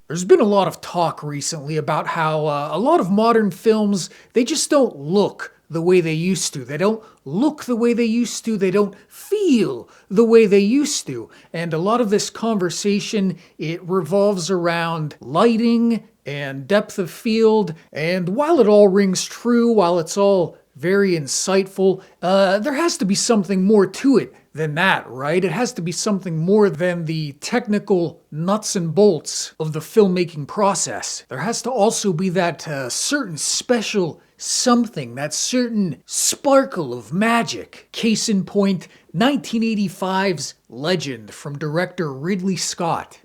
There's been a lot of talk recently about how a lot of modern films, they just don't look the way they used to. They don't look the way they used to. They don't feel the way they used to. And a lot of this conversation, it revolves around lighting and depth of field. And while it all rings true, while it's all very insightful, there has to be something more to it than that, right? It has to be something more than the technical nuts and bolts of the filmmaking process. There has to also be that certain special something, that certain sparkle of magic. Case in point, 1985's Legend from director Ridley Scott.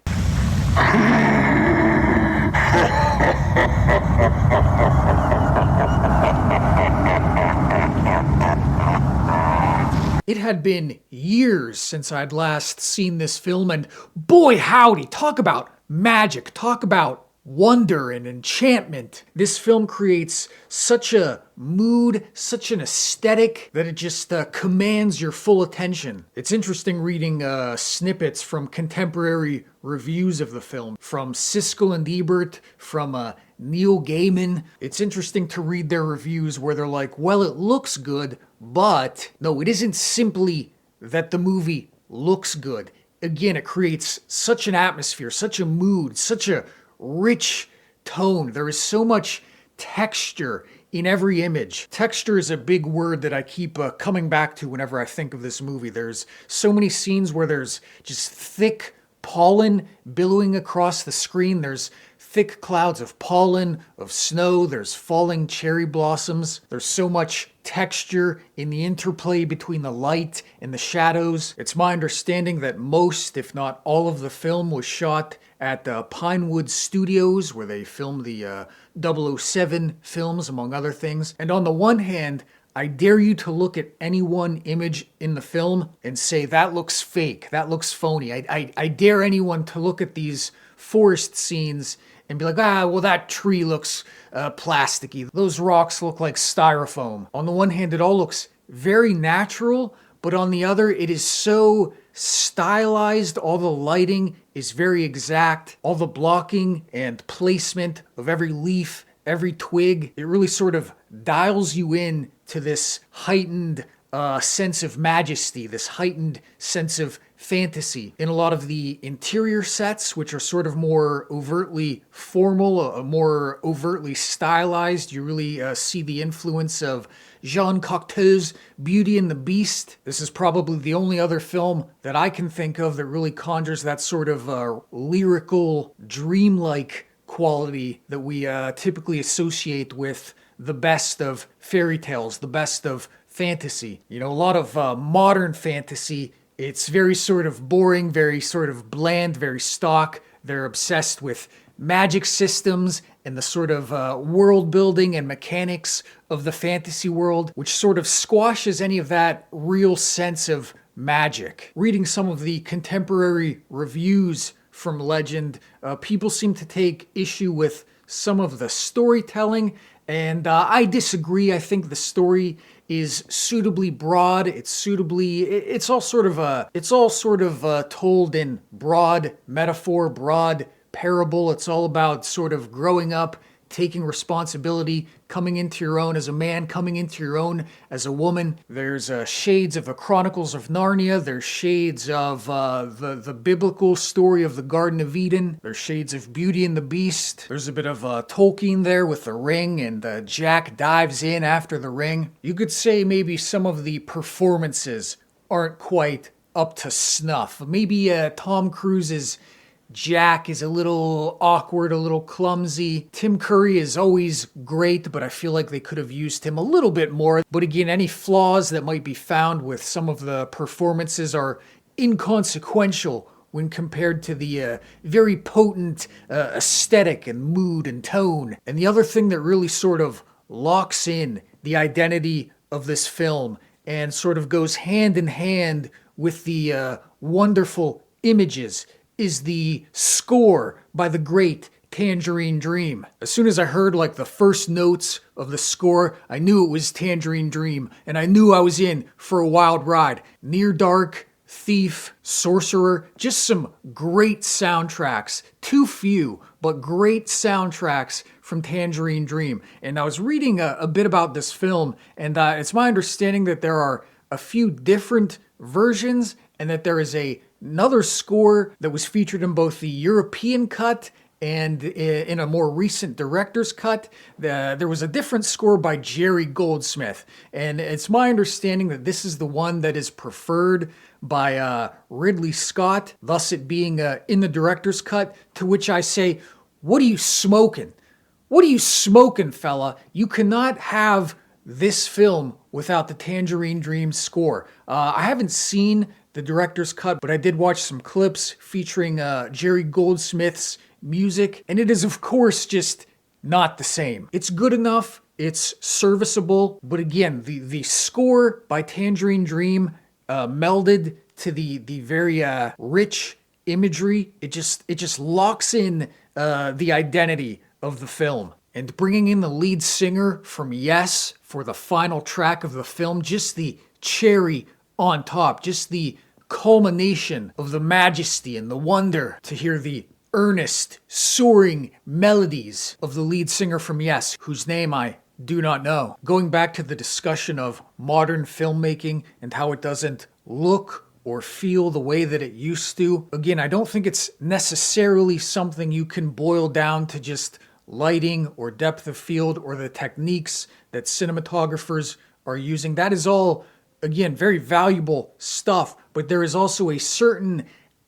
It had been years since I'd last seen this film, and boy howdy, talk about magic, talk about wonder and enchantment. This film creates such a mood, such an aesthetic, that it just commands your full attention. It's interesting reading snippets from contemporary reviews of the film, from Siskel and Ebert, from Neil Gaiman. It's interesting to read their reviews where they're like, well, it looks good, but no, it isn't simply that the movie looks good. Again, it creates such an atmosphere, such a mood, such a rich tone. There is so much texture in every image. Texture is a big word that I keep coming back to whenever I think of this movie. There's so many scenes where there's just thick pollen billowing across the screen. There's thick clouds of pollen, of snow, there's falling cherry blossoms. There's so much texture in the interplay between the light and the shadows. It's my understanding that most, if not all of the film was shot at Pinewood Studios, where they filmed the 007 films, among other things. And on the one hand, I dare you to look at any one image in the film and say, that looks fake, that looks phony. I dare anyone to look at these forest scenes and be like, well, that tree looks plasticky. Those rocks look like styrofoam. On the one hand, it all looks very natural, but on the other, it is so stylized. All the lighting is very exact. All the blocking and placement of every leaf, every twig, it really sort of dials you in to this heightened sense of majesty, this heightened sense of fantasy. In a lot of the interior sets, which are sort of more overtly formal, more overtly stylized, you really see the influence of Jean Cocteau's Beauty and the Beast. This is probably the only other film that I can think of that really conjures that sort of lyrical, dreamlike quality that we typically associate with the best of fairy tales, the best of fantasy. You know, a lot of modern fantasy, it's very sort of boring, very sort of bland, very stock. They're obsessed with magic systems and the sort of world building and mechanics of the fantasy world, which sort of squashes any of that real sense of magic. Reading some of the contemporary reviews from Legend, people seem to take issue with some of the storytelling, and I disagree. I think the story is suitably broad. It's all sort of told in broad metaphor, broad parable. It's all about sort of growing up, taking responsibility, coming into your own as a man, coming into your own as a woman. There's shades of the Chronicles of Narnia. There's shades of the biblical story of the Garden of Eden. There's shades of Beauty and the Beast. There's a bit of Tolkien there with the ring, and Jack dives in after the ring. You could say maybe some of the performances aren't quite up to snuff. Maybe Tom Cruise's Jack is a little awkward, a little clumsy. Tim Curry is always great, but I feel like they could have used him a little bit more. But again, any flaws that might be found with some of the performances are inconsequential when compared to the very potent aesthetic and mood and tone. And the other thing that really sort of locks in the identity of this film and sort of goes hand in hand with the wonderful images is the score by the great Tangerine Dream. As soon as I heard like the first notes of the score, I knew it was Tangerine Dream, and I knew I was in for a wild ride. Near dark, Thief, Sorcerer, just some great soundtracks. Too few, but great soundtracks from Tangerine Dream. And I was reading a bit about this film, and it's my understanding that there are a few different versions, and that there is another score that was featured in both the European cut and in a more recent director's cut. There was a different score by Jerry Goldsmith, and it's my understanding that this is the one that is preferred by Ridley Scott, thus it being in the director's cut, to which I say, what are you smoking? What are you smoking, fella? You cannot have this film without the Tangerine Dream score. I haven't seen the director's cut, but I did watch some clips featuring Jerry Goldsmith's music, and it is of course just not the same. It's good enough, it's serviceable, but again, the score by Tangerine Dream melded to the very rich imagery, it just locks in the identity of the film. And bringing in the lead singer from Yes for the final track of the film, just the cherry on top, just the culmination of the majesty and the wonder to hear the earnest, soaring melodies of the lead singer from Yes, whose name I do not know. Going back to the discussion of modern filmmaking and how it doesn't look or feel the way that it used to, again, I don't think it's necessarily something you can boil down to just lighting or depth of field or the techniques that cinematographers are using. That is all, again, very valuable stuff, but there is also a certain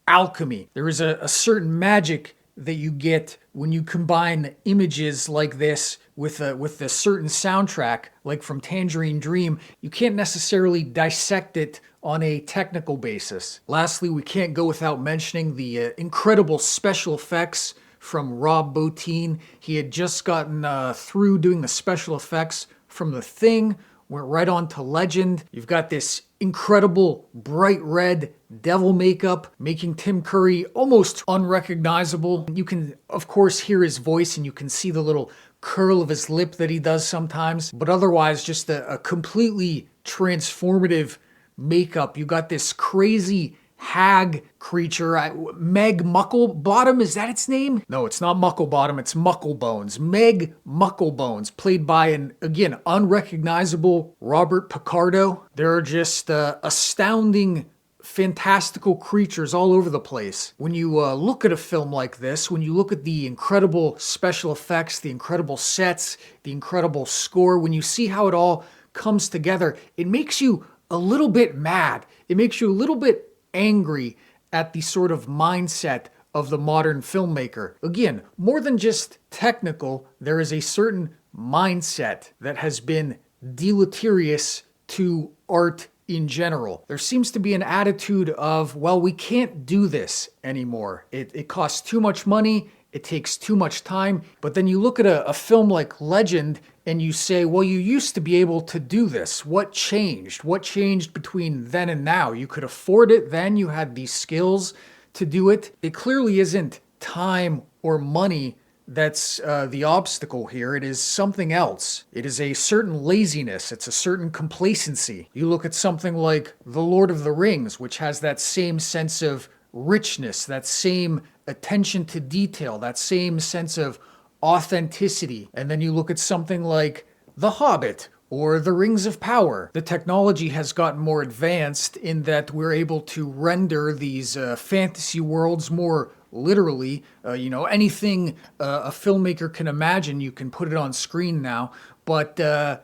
alchemy. There is a certain magic that you get when you combine images like this with a certain soundtrack, like from Tangerine Dream. You can't necessarily dissect it on a technical basis. Lastly, we can't go without mentioning the incredible special effects from Rob Bottin. He had just gotten through doing the special effects from The Thing, went right on to Legend. You've got this incredible bright red devil makeup, making Tim Curry almost unrecognizable. You can, of course, hear his voice and you can see the little curl of his lip that he does sometimes, but otherwise just a completely transformative makeup. You got this crazy hag creature, Meg Mucklebottom, is that its name? No, it's not Mucklebottom, it's Mucklebones. Meg Mucklebones, played by an, again, unrecognizable Robert Picardo. There are just astounding, fantastical creatures all over the place. When you look at a film like this, when you look at the incredible special effects, the incredible sets, the incredible score, when you see how it all comes together, it makes you a little bit mad. It makes you a little bit angry at the sort of mindset of the modern filmmaker. Again, more than just technical, there is a certain mindset that has been deleterious to art in general. There seems to be an attitude of, well, we can't do this anymore. It costs too much money, it takes too much time. But then you look at a film like Legend and you say, well, you used to be able to do this. What changed? What changed between then and now? You could afford it then, you had these skills to do it. It clearly isn't time or money that's the obstacle here. It is something else. It is a certain laziness. It's a certain complacency. You look at something like The Lord of the Rings, which has that same sense of richness, that same attention to detail, that same sense of authenticity. And then you look at something like The Hobbit or The Rings of Power. The technology has gotten more advanced in that we're able to render these fantasy worlds more literally. Anything a filmmaker can imagine, you can put it on screen now. But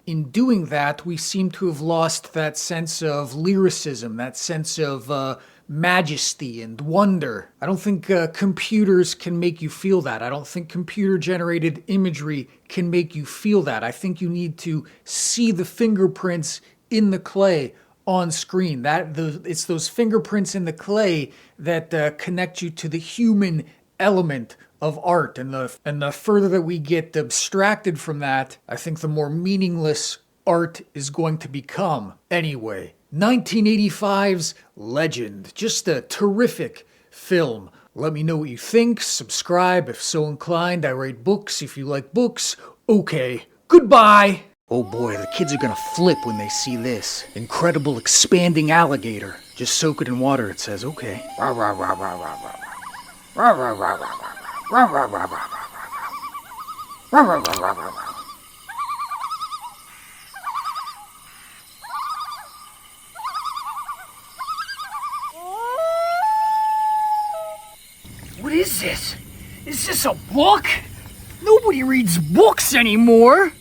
in doing that, we seem to have lost that sense of lyricism, that sense of majesty and wonder. I don't think computers can make you feel that. I don't think computer-generated imagery can make you feel that. I think you need to see the fingerprints in the clay on screen. It's those fingerprints in the clay that connect you to the human element of art. And the further that we get abstracted from that, I think the more meaningless art is going to become. Anyway, 1985's Legend. Just a terrific film. Let me know what you think. Subscribe if so inclined. I write books if you like books. Okay, goodbye! Oh boy, the kids are gonna flip when they see this. Incredible expanding alligator. Just soak it in water, it says. Okay. What is this? Is this a book? Nobody reads books anymore.